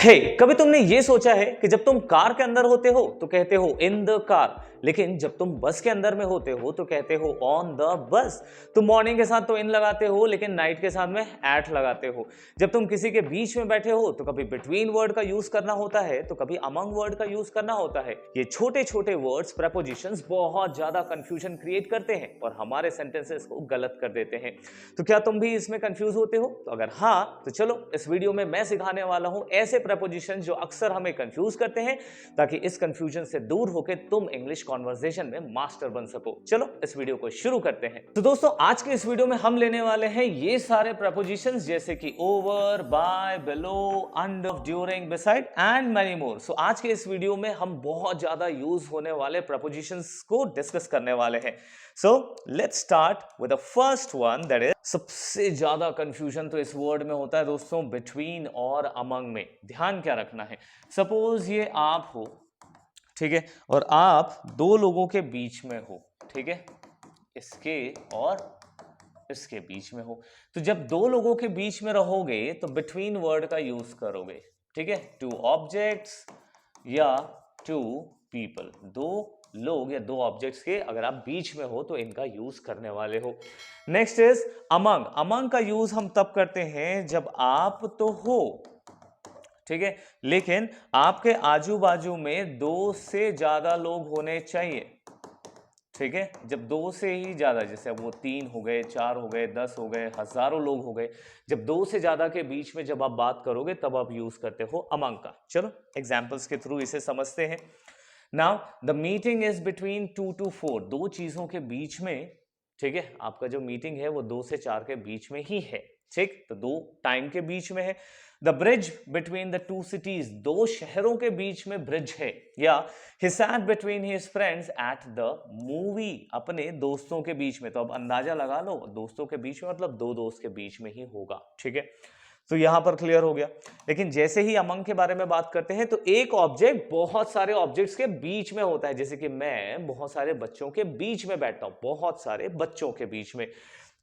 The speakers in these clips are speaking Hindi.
कभी तुमने ये सोचा है कि जब तुम कार के अंदर होते हो तो कहते हो इन द कार, लेकिन जब तुम बस के अंदर में होते हो तो कहते हो ऑन द बस। तुम मॉर्निंग के साथ तो इन लगाते हो, लेकिन नाइट के साथ में एट लगाते हो। जब तुम किसी के बीच में बैठे हो तो कभी बिटवीन वर्ड का यूज करना होता है, तो कभी अमंग वर्ड का यूज करना होता है। ये छोटे छोटे वर्ड्स, प्रेपोजिशंस बहुत ज्यादा कंफ्यूजन क्रिएट करते हैं और हमारे सेंटेंसेस को गलत कर देते हैं। तो क्या तुम भी इसमें कंफ्यूज होते हो? तो अगर हाँ, तो चलो इस वीडियो में मैं सिखाने वाला हूं ऐसे प्रेपोजिशन जो अक्सर हमें कंफ्यूज करते हैं, ताकि इस कंफ्यूजन से दूर होकर तुम इंग्लिश कॉन्वर्सेशन में मास्टर बन सको। चलो इस वीडियो को शुरू करते हैं। तो दोस्तों, आज के इस वीडियो में हम लेने वाले हैं ये सारे प्रेपोजिशंस, जैसे कि over, by, below, under, during, beside and many more. So आज के इस वीडियो में हम बहुत ज्यादा यूज होने वाले प्रेपोजिशंस को डिस्कस करने वाले हैं। So let's start with the first one, that is सबसे ज्यादा कंफ्यूजन तो इस वर्ड में होता है दोस्तों, बिटवीन और अमंग में। ध्यान क्या रखना है, सपोज ये आप हो, ठीक है, और आप दो लोगों के बीच में हो, ठीक है, इसके और इसके बीच में हो। तो जब दो लोगों के बीच में रहोगे तो बिटवीन वर्ड का यूज करोगे, ठीक है, टू ऑब्जेक्ट्स या टू पीपल। दो लोग या दो ऑब्जेक्ट्स के अगर आप बीच में हो तो इनका यूज करने वाले हो। Next is among. अमंग का यूज हम तब करते हैं जब आप तो हो, ठीक है, लेकिन आपके आजू बाजू में दो से ज्यादा लोग होने चाहिए, ठीक है। जब दो से ही ज्यादा, जैसे अब वो 3 हो गए, 4 हो गए, 10 हो गए, हजारों लोग हो गए, जब दो से ज्यादा के बीच में जब आप बात करोगे तब आप यूज करते हो अमंग का। चलो एग्जाम्पल्स के थ्रू इसे समझते हैं। Now the meeting is between 2 to 4। दो चीजों के बीच में, ठीक है, आपका जो मीटिंग है वो 2 से 4 के बीच में ही है, ठीक, तो दो टाइम के बीच में है। The bridge between the two cities, दो शहरों के बीच में ब्रिज है। या he sat between his friends at the movie, अपने दोस्तों के बीच में। तो अब अंदाजा लगा लो, दोस्तों के बीच में मतलब दो दोस्त के बीच में ही होगा, ठीक है। तो यहां पर क्लियर हो गया। लेकिन जैसे ही अमंग के बारे में बात करते हैं तो एक ऑब्जेक्ट बहुत सारे ऑब्जेक्ट्स के बीच में होता है, जैसे कि मैं बहुत सारे बच्चों के बीच में बैठता हूं, बहुत सारे बच्चों के बीच में।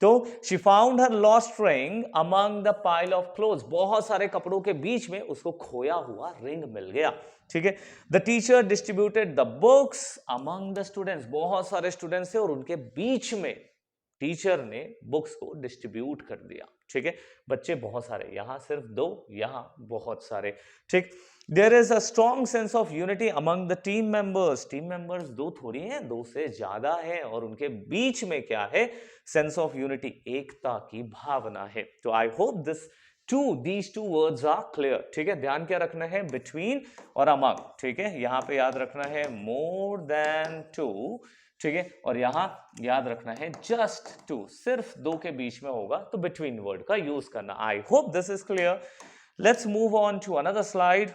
तो she found her lost ring among the pile of clothes, बहुत सारे कपड़ों के बीच में उसको खोया हुआ रिंग मिल गया, ठीक है। The teacher distributed the books among the students, बहुत सारे स्टूडेंट्स थे और उनके बीच में टीचर ने बुक्स को डिस्ट्रीब्यूट कर दिया, ठीक है। बच्चे बहुत सारे, यहां सिर्फ दो, यहां बहुत सारे, ठीक। There is a strong sense of unity among the team members. Team members दो थोड़ी हैं, दो से ज्यादा है, और उनके बीच में क्या है? सेंस ऑफ यूनिटी, एकता की भावना है। तो I hope these two words are clear, ठीक है। ध्यान क्या रखना है? बिटवीन और अमंग, ठीक है। यहां पे याद रखना है मोर देन टू, ठीक है, और यहां याद रखना है जस्ट टू, सिर्फ दो के बीच में होगा तो बिटवीन वर्ड का यूज करना। I hope this is clear. Let's move on to another slide.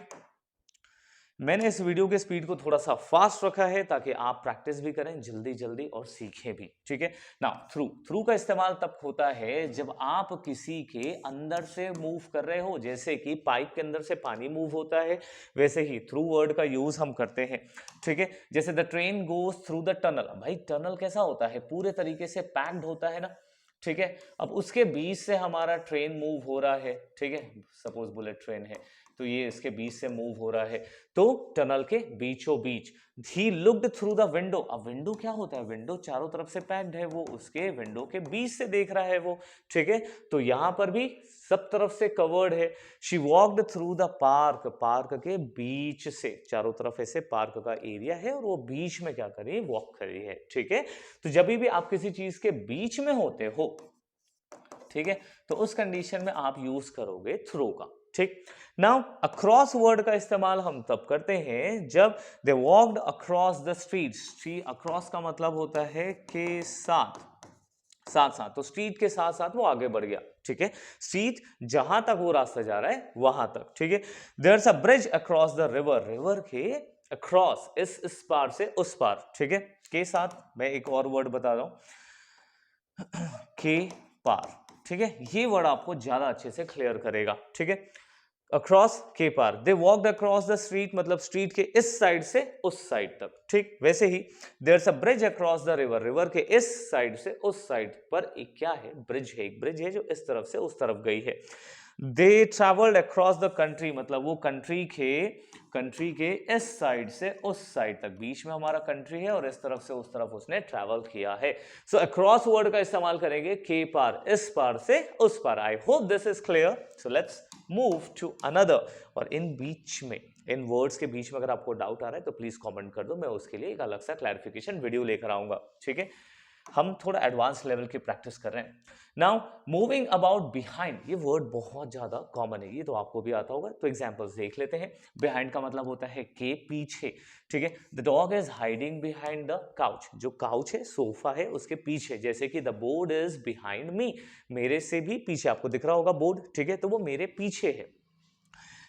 मैंने इस वीडियो के स्पीड को थोड़ा सा फास्ट रखा है ताकि आप प्रैक्टिस भी करें जल्दी जल्दी और सीखें भी, ठीक है। नाउ थ्रू का इस्तेमाल तब होता है जब आप किसी के अंदर से मूव कर रहे हो, जैसे कि पाइप के अंदर से पानी मूव होता है, वैसे ही थ्रू वर्ड का यूज हम करते हैं, ठीक है। जैसे the train goes through the tunnel. भाई टनल कैसा होता है? पूरे तरीके से पैक्ड होता है ना, ठीक है। अब उसके बीच से हमारा ट्रेन मूव हो रहा है, ठीक है, सपोज बुलेट ट्रेन है तो ये इसके बीच से मूव हो रहा है, तो टनल के बीचों बीच। He looked through the window. अब विंडो क्या होता है? विंडो चारों तरफ से पैक्ड है, वो उसके विंडो के बीच से देख रहा है वो, ठीक है। तो यहां पर भी सब तरफ से कवर्ड है। She walked through the park. Park के बीच से, चारों तरफ ऐसे पार्क का एरिया है और वो बीच में क्या करी? वॉक करी है, ठीक है। तो जब भी आप किसी चीज के बीच में होते हो, ठीक है, तो उस कंडीशन में आप यूज करोगे थ्रू का, ठीक। नाउ अक्रॉस वर्ड का इस्तेमाल हम तब करते हैं जब they walked across the street. Across का मतलब होता है के साथ, साथ साथ, तो स्ट्रीट के साथ साथ वो आगे बढ़ गया, ठीक है। स्ट्रीट जहां तक वो रास्ता जा रहा है वहां तक, ठीक है। There is a bridge across the river. River के अक्रॉस, इस पार से उस पार, ठीक है, के साथ। मैं एक और वर्ड बता रहा हूं, के पार, ठीक है। ये वर्ड आपको ज्यादा अच्छे से क्लियर करेगा, ठीक है। अक्रॉस, के पार। They walked across the street, मतलब स्ट्रीट के इस साइड से उस साइड तक, ठीक। वैसे ही there is a bridge across the river. River के इस साइड से उस साइड पर एक क्या है? ब्रिज है, एक ब्रिज है जो इस तरफ से उस तरफ गई है। दे ट्रेवल्ड अक्रॉस द कंट्री, मतलब वो कंट्री के इस साइड से उस साइड तक, बीच में हमारा कंट्री है और इस तरफ से उस तरफ उसने ट्रैवल किया है। सो अक्रॉस वर्ड का इस्तेमाल करेंगे के पार, इस पार से उस पार। I hope this is clear. So let's move to another. और इन बीच में, इन वर्ड्स के बीच में अगर आपको डाउट आ रहा है तो प्लीज कमेंट कर दो, मैं उसके लिए एक अलग सा क्लैरिफिकेशन वीडियो लेकर आऊंगा, ठीक है। हम थोड़ा एडवांस लेवल की प्रैक्टिस कर रहे हैं। नाउ मूविंग अबाउट बिहाइंड, ये वर्ड बहुत ज्यादा कॉमन है, ये तो आपको भी आता होगा, तो एग्जांपल्स देख लेते हैं। बिहाइंड का मतलब होता है के पीछे, ठीक है। The dog is hiding behind the couch, जो काउच है, सोफा है, उसके पीछे। जैसे कि the board is behind me, मेरे से भी पीछे, आपको दिख रहा होगा बोर्ड, ठीक है, तो वो मेरे पीछे है।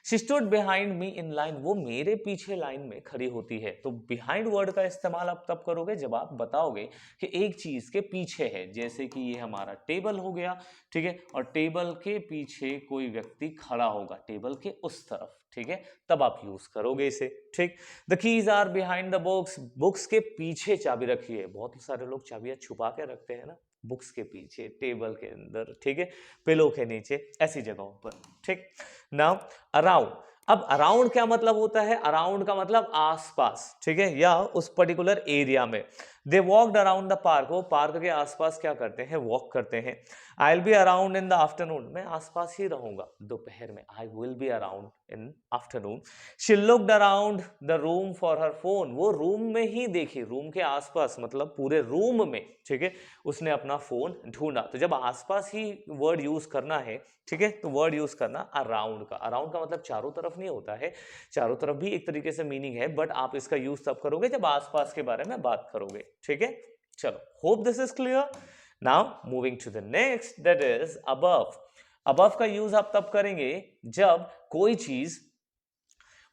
She stood behind me in line, वो मेरे पीछे लाइन में खड़ी होती है। तो behind वर्ड का इस्तेमाल आप तब करोगे जब आप बताओगे कि एक चीज के पीछे है, जैसे कि ये हमारा टेबल हो गया, ठीक है, और टेबल के पीछे कोई व्यक्ति खड़ा होगा, टेबल के उस तरफ, ठीक है, तब आप यूज करोगे इसे, ठीक। The keys are behind the books, books के पीछे चाबी रखी है। बहुत सारे लोग चाबियां छुपा के रखते हैं ना, बुक्स के पीछे, टेबल के अंदर, ठीक है, पिलो के नीचे, ऐसी जगहों पर, ठीक। नाउ अराउंड, अब अराउंड क्या मतलब होता है? अराउंड का मतलब आसपास, ठीक है, या उस पर्टिकुलर एरिया में। दे वॉकड अराउंड द पार्क, वो पार्क के आसपास क्या करते हैं? वॉक करते हैं। आई will be around in the afternoon, मैं आसपास ही रहूंगा दोपहर में। आई will be around in afternoon. She looked around the room for her phone, वो रूम में ही देखी, रूम के आसपास मतलब पूरे रूम में, ठीक है, उसने अपना फोन ढूंढा। तो जब आसपास ही वर्ड यूज करना है, ठीक है, तो वर्ड यूज करना अराउंड का। अराउंड का मतलब चारों तरफ नहीं होता है, चारों तरफ भी एक तरीके से मीनिंग है, बट आप इसका यूज तब करोगे जब आसपास के बारे में बात करोगे, ठीक है। चलो, hope this is clear. Now moving to the next, that is above. Above का यूज आप तब करेंगे जब कोई चीज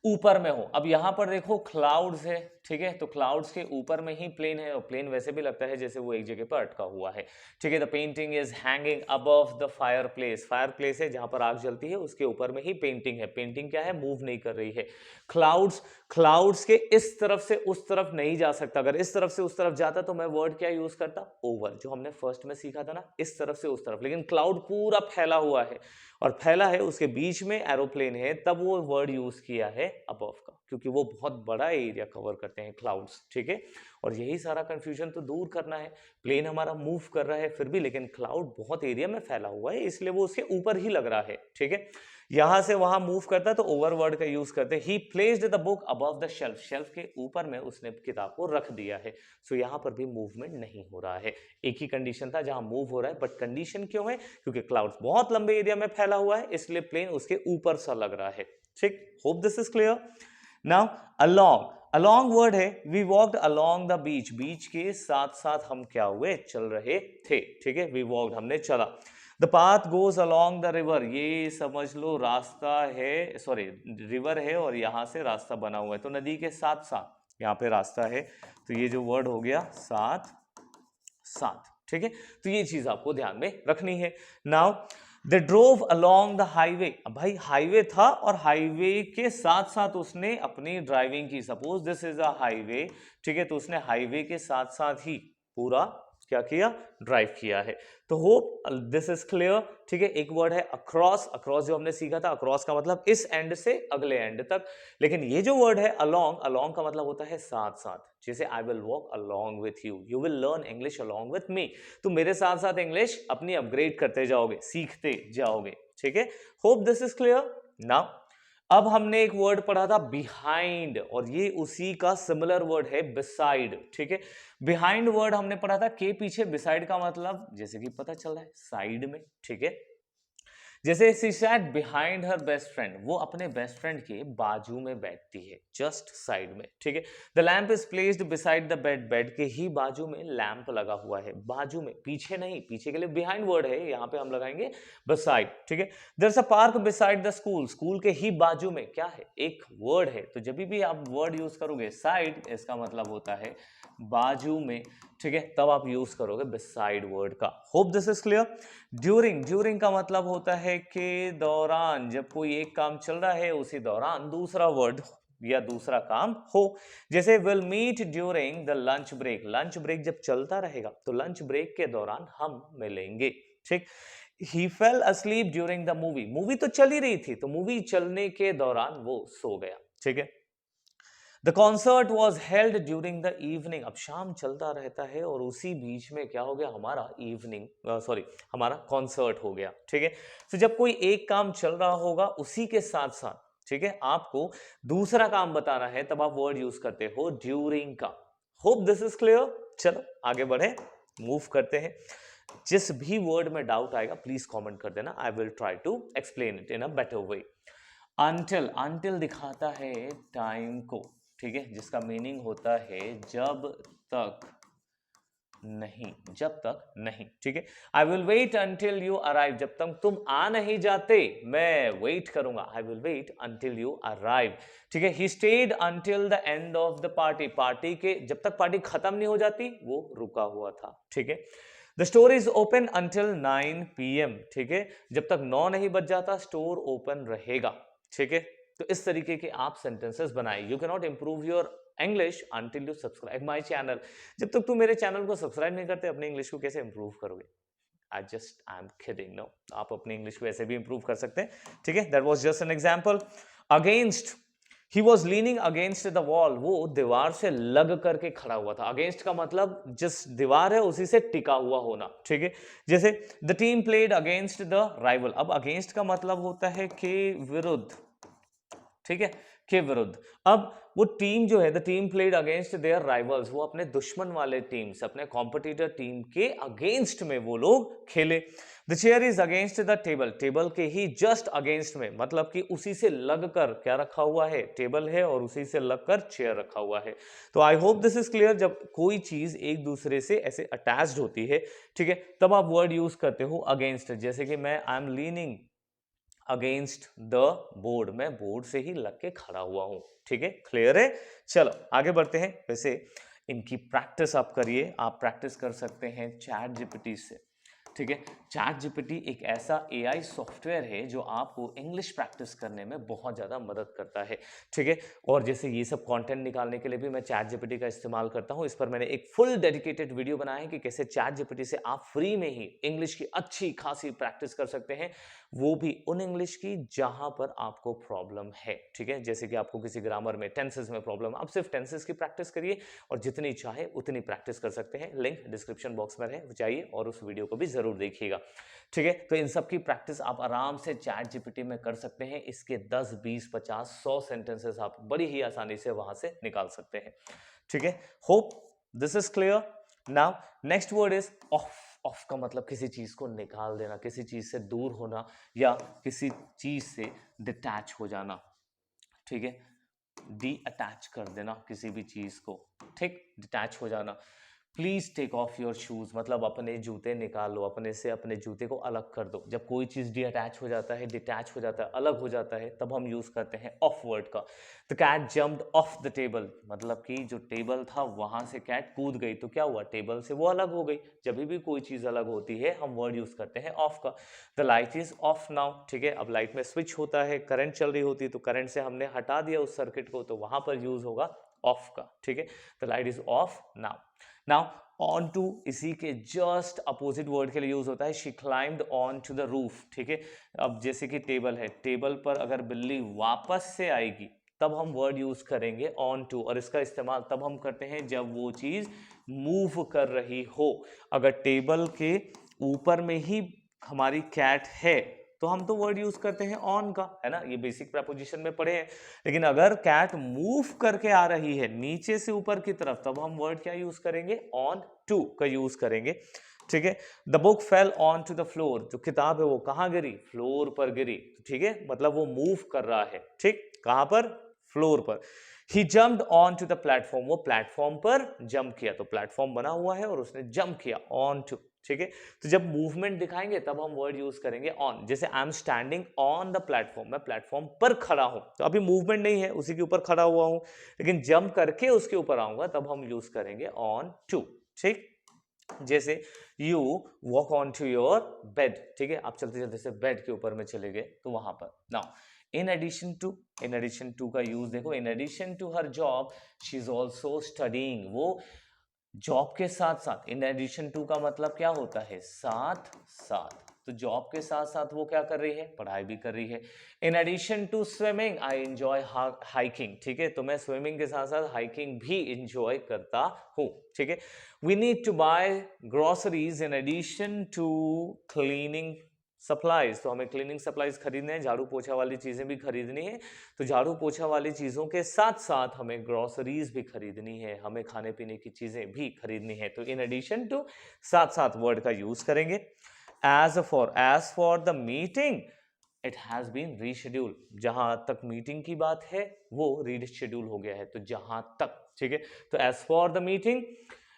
ऊपर में हो। अब यहां पर देखो क्लाउड्स है, ठीक है, तो क्लाउड्स के ऊपर में ही प्लेन है, और प्लेन वैसे भी लगता है जैसे वो एक जगह पर अटका हुआ है, ठीक है। The painting is hanging above the fire place, fire place है जहां पर आग जलती है, उसके ऊपर में ही पेंटिंग है। पेंटिंग क्या है? मूव नहीं कर रही है। क्लाउड्स, क्लाउड्स के इस तरफ से उस तरफ नहीं जा सकता। अगर इस तरफ से उस तरफ जाता तो मैं वर्ड क्या यूज करता? ओवर, जो हमने फर्स्ट में सीखा था ना, इस तरफ से उस तरफ। लेकिन क्लाउड पूरा फैला हुआ है, और फैला है, उसके बीच में एरोप्लेन है, तब वो वर्ड यूज किया है अबव का, क्योंकि वो बहुत बड़ा एरिया कवर करते हैं क्लाउड्स, ठीक है। और यही सारा कंफ्यूजन तो दूर करना है। प्लेन हमारा मूव कर रहा है फिर भी, लेकिन क्लाउड बहुत एरिया में फैला हुआ है, इसलिए वो उसके ऊपर ही लग रहा है, ठीक है। यहां से वहां मूव करता है तो ओवर वर्ड का यूज करते हैं। ही placed the book above the shelf, shelf के ऊपर में उसने किताब को रख दिया है। सो यहां पर भी मूवमेंट नहीं हो रहा है। एक ही कंडीशन था जहां मूव हो रहा है, बट कंडीशन क्यों है? क्योंकि क्लाउड्स बहुत लंबे एरिया में फैला हुआ है, इसलिए प्लेन उसके ऊपर सा लग रहा है, ठीक। Hope this is clear. Now along, along word है। We walked along the beach, beach के साथ साथ हम क्या हुए? चल रहे थे, ठीक है। वी वॉक्ड, हमने चला। The path goes along the river, ये समझ लो रास्ता है, सॉरी रिवर है, और यहां से रास्ता बना हुआ है, तो नदी के साथ साथ यहाँ पे रास्ता है। तो ये जो वर्ड हो गया साथ साथ, ठीक है। तो ये चीज आपको ध्यान में रखनी है। Now they drove along the highway, अब भाई हाईवे था और हाईवे के साथ साथ उसने अपनी ड्राइविंग की। Suppose this is a highway, ठीक है, तो उसने हाईवे के साथ साथ ही पूरा क्या किया? ड्राइव किया है। तो होप दिस इज क्लियर, ठीक है। एक वर्ड है अक्रॉस, अक्रॉस जो हमने सीखा था, अक्रॉस का मतलब इस एंड से अगले एंड तक। लेकिन ये जो वर्ड है अलोंग, अलोंग का मतलब होता है साथ साथ। जैसे I will walk along with you, you will learn English along with me, तो मेरे साथ साथ इंग्लिश अपनी अपग्रेड करते जाओगे, सीखते जाओगे, ठीक है। Hope this is clear. Now अब हमने एक वर्ड पढ़ा था बिहाइंड, और ये उसी का सिमिलर वर्ड है बिसाइड, ठीक है। बिहाइंड वर्ड हमने पढ़ा था के पीछे, बिसाइड का मतलब जैसे कि पता चल रहा है साइड में, ठीक है। जैसे she set behind her best friend, वो अपने बेस्ट फ्रेंड के बाजू में बैठती है, जस्ट साइड में, ठीक है। The lamp is placed beside the bed, bed के ही बाजू में लैंप लगा हुआ है, बाजू में, पीछे नहीं, पीछे के लिए बिहाइंड वर्ड है, यहाँ पे हम लगाएंगे बिसाइड, ठीक है। There is a park beside the school, school के ही बाजू में क्या है? एक वर्ड है। तो जब भी आप वर्ड यूज करोगे साइड, इसका मतलब होता है बाजू में, ठीक है, तब आप यूज करोगे बिसाइड वर्ड का। Hope this is clear. During, during का मतलब होता है कि दौरान, जब कोई एक काम चल रहा है उसी दौरान दूसरा वर्ड या दूसरा काम हो। जैसे will meet during the lunch break, lunch break जब चलता रहेगा तो लंच ब्रेक के दौरान हम मिलेंगे, ठीक। He fell asleep during the movie, movie तो चल ही रही थी तो मूवी चलने के दौरान वो सो गया, ठीक है। The concert was held during the evening, अब शाम चलता रहता है और उसी बीच में क्या हो गया, हमारा इवनिंग सॉरी हमारा कॉन्सर्ट हो गया, ठीक है। तो जब कोई एक काम चल रहा होगा उसी के साथ साथ, ठीक है, आपको दूसरा काम बताना है तब आप वर्ड यूज करते हो ड्यूरिंग का। Hope this is clear. चलो आगे बढ़े, मूव करते हैं। जिस भी वर्ड में डाउट आएगा प्लीज कमेंट कर देना, I will try to explain it in a better way. Until, until दिखाता है टाइम को, ठीक है, जिसका मीनिंग होता है जब तक नहीं, जब तक नहीं, ठीक है। I will wait until you arrive, जब तक तुम आ नहीं जाते मैं वेट करूंगा, I will wait until you arrive, ठीक है। He stayed until the end of the party, party के जब तक पार्टी खत्म नहीं हो जाती वो रुका हुआ था, ठीक है। The store is open until 9 PM, ठीक है, जब तक 9 नहीं बज जाता स्टोर ओपन रहेगा, ठीक है। तो इस तरीके के आप सेंटेंसेस बनाए। You can not improve your English until you subscribe my channel, जब तक तुम मेरे चैनल को सब्सक्राइब नहीं करते अपनी इंग्लिश को कैसे इंप्रूव करोगे। आई एम किडिंग, नो, आप अपनी इंग्लिश को ऐसे भी इंप्रूव कर सकते हैं, ठीक है। That was just an example. Against, he was leaning against the wall, वो दीवार से लग करके खड़ा हुआ था। अगेंस्ट का मतलब जिस दीवार है उसी से टिका हुआ होना, ठीक है। जैसे the team played against the rival, अब अगेंस्ट का मतलब होता है के विरुद्ध, ठीक है, के विरुद्ध। अब वो टीम जो है, the team played against their rivals, वो अपने दुश्मन वाले टीम से, अपने कॉम्पिटिटर टीम के अगेंस्ट में वो लोग खेले। The chair is against the table, table के ही जस्ट अगेंस्ट में, मतलब कि उसी से लगकर क्या रखा हुआ है, टेबल है और उसी से लगकर चेयर रखा हुआ है। तो आई होप दिस इज क्लियर। जब कोई चीज एक दूसरे से ऐसे अटैच्ड होती है, ठीक है, तब आप वर्ड यूज करते हो अगेंस्ट। जैसे कि मैं I am leaning against the board, मैं बोर्ड से ही लग के खड़ा हुआ हूं, ठीक है, क्लियर है। चलो आगे बढ़ते हैं। वैसे इनकी प्रैक्टिस आप करिए, आप प्रैक्टिस कर सकते हैं चैट जीपीटी से, ठीक है। चैट जीपीटी एक ऐसा एआई सॉफ्टवेयर है जो आपको इंग्लिश प्रैक्टिस करने में बहुत ज़्यादा मदद करता है, ठीक है। और जैसे ये सब कंटेंट निकालने के लिए भी मैं चैट जीपीटी का इस्तेमाल करता हूँ। इस पर मैंने एक फुल डेडिकेटेड वीडियो बनाया है कि कैसे चैट जीपीटी से आप फ्री में ही इंग्लिश की अच्छी खासी प्रैक्टिस कर सकते हैं, वो भी उन इंग्लिश की जहां पर आपको प्रॉब्लम है, ठीक है। जैसे कि आपको किसी ग्रामर में, टेंसेस में प्रॉब्लम, आप सिर्फ टेंसेस की प्रैक्टिस करिए और जितनी चाहे उतनी प्रैक्टिस कर सकते हैं। लिंक डिस्क्रिप्शन बॉक्स में है, जाइए और उस वीडियो को भी जरूर देखिएगा, ठीक है। तो इन सब की प्रैक्टिस आप आराम से चैट जीपीटी में कर सकते हैं। इसके 10, 20, 50, 100 सेंटेंसेस आप बड़ी ही आसानी से वहां से निकाल सकते हैं, ठीक है। Hope this is clear. Now next word is of. Of का मतलब किसी चीज को निकाल देना, किसी चीज से दूर होना या किसी चीज से डिटैच हो जाना, ठीक है। डी अटैच कर देना किसी भी चीज को, ठीक, डिटैच हो जाना। Please take off your shoes, मतलब अपने जूते निकाल लो, अपने से अपने जूते को अलग कर दो। जब कोई चीज डी अटैच हो जाता है, डिटैच हो जाता है, अलग हो जाता है, तब हम यूज करते हैं ऑफ वर्ड का। The cat jumped off the table, मतलब कि जो टेबल था वहां से कैट कूद गई, तो क्या हुआ, टेबल से वो अलग हो गई। जब भी कोई चीज अलग होती है हम वर्ड यूज करते हैं ऑफ का। The light is off now, ठीक है। अब लाइट में स्विच होता है, करंट चल रही होती है, तो करंट से हमने हटा दिया उस सर्किट को, तो वहां पर यूज होगा ऑफ का, ठीक है। The light is off now. Now onto इसी के जस्ट अपोजिट वर्ड के लिए यूज होता है। She climbed on to the roof, ठीक है। अब जैसे कि टेबल है, टेबल पर अगर बिल्ली वापस से आएगी तब हम वर्ड यूज करेंगे ऑन टू, और इसका इस्तेमाल तब हम करते हैं जब वो चीज मूव कर रही हो। अगर टेबल के ऊपर में ही हमारी कैट है तो हम तो वर्ड यूज करते हैं ऑन का, है ना, ये बेसिक प्रेपोजिशन में पढ़े हैं। लेकिन अगर कैट मूव करके आ रही है नीचे से ऊपर की तरफ, तब हम वर्ड क्या यूज करेंगे, ऑन टू का यूज करेंगे, ठीक है। The book fell on to the floor, जो किताब है वो कहां गिरी, फ्लोर पर गिरी, ठीक है, मतलब वो मूव कर रहा है, ठीक, कहां पर, फ्लोर पर। He jumped on to the platform, वो प्लेटफॉर्म पर जंप किया, तो प्लेटफॉर्म बना हुआ है और उसने जंप किया, ऑन टू, ठीक है। तो जब मूवमेंट दिखाएंगे तब हम वर्ड यूज करेंगे ऑन। जैसे I am standing on the platform, मैं प्लेटफॉर्म पर खड़ा हूं, तो अभी मूवमेंट नहीं है, उसी के ऊपर खड़ा हुआ हूं, लेकिन जंप करके उसके ऊपर आऊंगा तब हम यूज करेंगे ऑन टू, ठीक। जैसे you walk onto your bed, ठीक है, आप चलते चलते से बेड के ऊपर में चले गए, तो वहां पर। नाउ इन एडिशन टू का यूज देखो, in addition to her job she is also studying, वो जॉब के साथ साथ, इन एडिशन टू का मतलब क्या होता है, साथ साथ, तो जॉब के साथ साथ वो क्या कर रही है, पढ़ाई भी कर रही है। In addition to swimming I enjoy hiking, ठीक है, तो मैं स्विमिंग के साथ साथ हाइकिंग भी इंजॉय करता हूँ, ठीक है। We need to buy groceries in addition to cleaning supplies, तो हमें क्लीनिंग सप्लाईज खरीदने हैं, झाड़ू पोछा वाली चीजें भी खरीदनी है, तो झाड़ू पोछा वाली चीजों के साथ साथ हमें ग्रोसरीज भी खरीदनी है, हमें खाने पीने की चीजें भी खरीदनी है। तो इन एडिशन टू साथ साथ वर्ड का यूज करेंगे। As for the meeting it has been reschedule, जहां तक मीटिंग की बात है वो रीशेड्यूल हो गया है, तो जहां तक, ठीक है। तो as for the meeting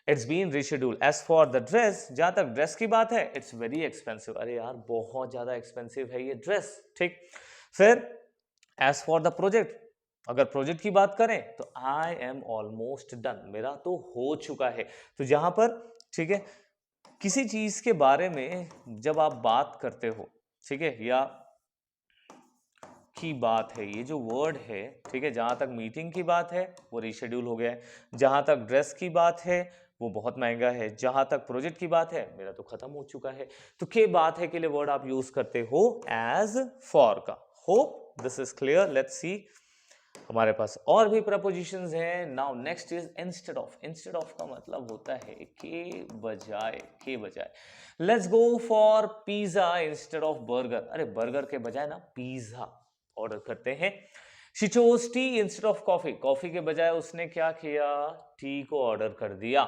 it's been reschedule. As for the dress, जहां तक ड्रेस की बात है, इट्स वेरी एक्सपेंसिव, अरे यार बहुत ज्यादा एक्सपेंसिव है ये ड्रेस, ठीक। फिर एज फॉर द प्रोजेक्ट, अगर प्रोजेक्ट की बात करें तो आई एम ऑलमोस्ट डन, मेरा तो हो चुका है। तो जहां पर, ठीक है, किसी चीज के बारे में जब आप बात करते हो, ठीक है, या की बात है, ये जो वर्ड है, ठीक है, जहां तक मीटिंग की बात है वो रीशेड्यूल हो गया है, जहां तक ड्रेस की बात है वो बहुत महंगा है, जहां तक प्रोजेक्ट की बात है मेरा तो खत्म हो चुका है। तो के बात है के लिए वर्ड आप यूज करते हो एज फॉर का। Hope this is clear. Let's see, हमारे पास और भी प्रपोजिशंस हैं। Now next is instead of. Instead of का मतलब होता है के बजाय, के बजाय। Let's go for pizza instead of burger, अरे बर्गर के बजाय ना पिज्जा ऑर्डर करते हैं। She chose T instead of coffee, coffee के बजाय उसने क्या किया, टी को ऑर्डर कर दिया।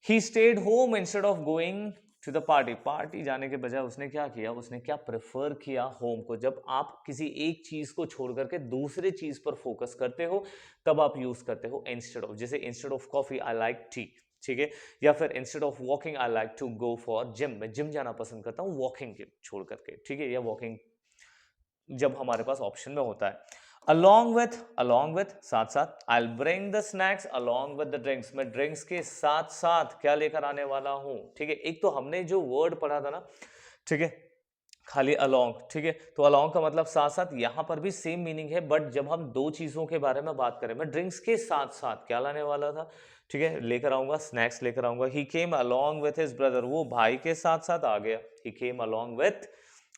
He stayed home instead of going to the party, party जाने के बजाय उसने क्या किया, उसने क्या प्रेफर किया, होम को। जब आप किसी एक चीज को छोड़ करके दूसरे चीज पर फोकस करते हो तब आप यूज करते हो इंस्टेड ऑफ। जैसे instead of coffee I like tea, ठीक है, या फिर instead of walking I like to go for gym, मैं जिम जाना पसंद करता हूँ वॉकिंग के छोड़ करके, ठीक है, या वॉकिंग जब हमारे पास ऑप्शन में होता है। along with साथ साथ, I'll bring the snacks along with the drinks, मैं ड्रिंक्स के साथ साथ क्या लेकर आने वाला हूं, ठीक है। एक तो हमने जो वर्ड पढ़ा था ना, ठीक है, खाली along, ठीक है, तो along का मतलब साथ साथ, यहां पर भी सेम मीनिंग है, बट जब हम दो चीजों के बारे में बात करें, मैं ड्रिंक्स के साथ साथ क्या लाने वाला था, ठीक है, लेकर आऊंगा, स्नैक्स लेकर आऊंगा। ही केम along with his brother, वो भाई के साथ साथ आ गया, he came along with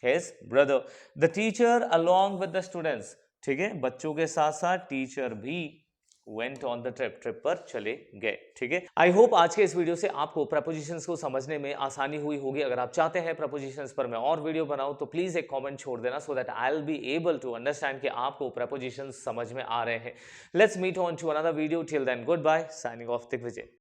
his brother। the teacher along with the students, ठीक है, बच्चों के साथ साथ टीचर भी went on the trip, trip पर चले गए, ठीक है। आई होप आज के इस वीडियो से आपको प्रपोजिशंस को समझने में आसानी हुई होगी। अगर आप चाहते हैं प्रपोजिशंस पर मैं और वीडियो बनाऊं तो प्लीज एक कमेंट छोड़ देना, so that I will be able to understand कि आपको प्रपोजिशंस समझ में आ रहे हैं। Let's meet on to another video, till then goodbye, signing off Digvijay.